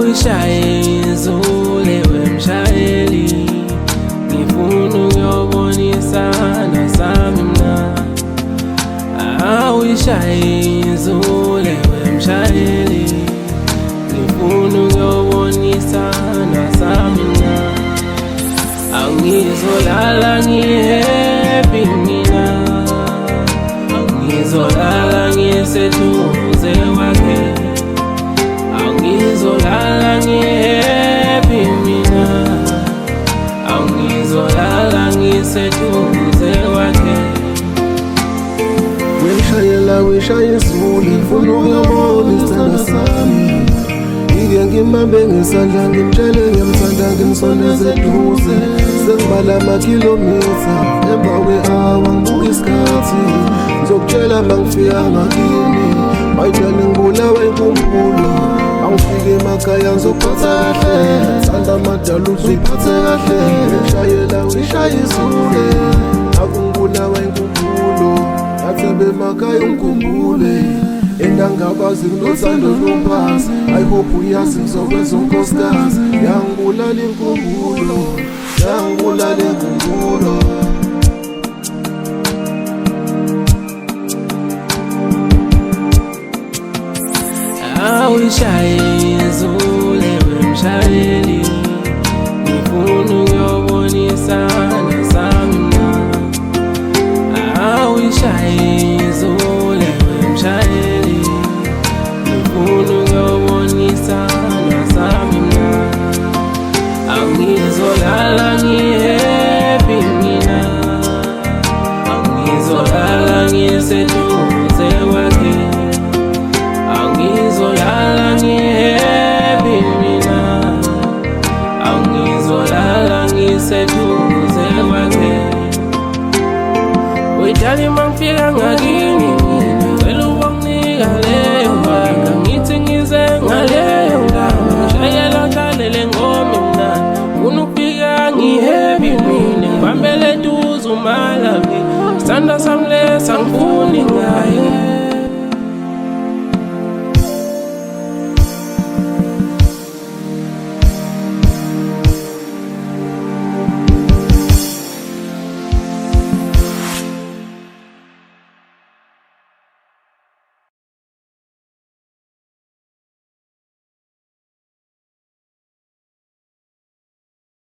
Awushaye izule wemshayeli, ngifuna ukuyobonisana sami mna. Awushaye izule wemshayeli, ngifuna ukuyobonisana sami mna. Angizolala ngihappy mina, angizolala ngiseduze kwakhe, angizolala ngihappy mina, angizolala ngiseduze kwakhe. Wemshayela weshaya isule, ngifuna ukuyobona isithando sami. Ngike ngimambe ngesandla ngimtshele ngiyamthanda ngimsondeze eduze. Sengibala amakhilomitha emva kwe-hour ngibuka isikhathi. Ngizokutshela mangifika ngakini, my darling ngibulawa inkumbulo. Mangifika emakhaya ngizokuphatha kahle, thanda amadala uziphathe kahle. Wemshayela weshaya isule, akungibulawa inkumbulo. Ngathemba emakhaya ungikhumbule, endangabazi nginothando lumphazi. I hope uyazi ngizokwenza unkosikazi. Yangibulala inkumbulo, yangibulala inkumbulo. Awushaye izule wemshayeli, ngifuna ukuyobonisana sami mna. Awushaye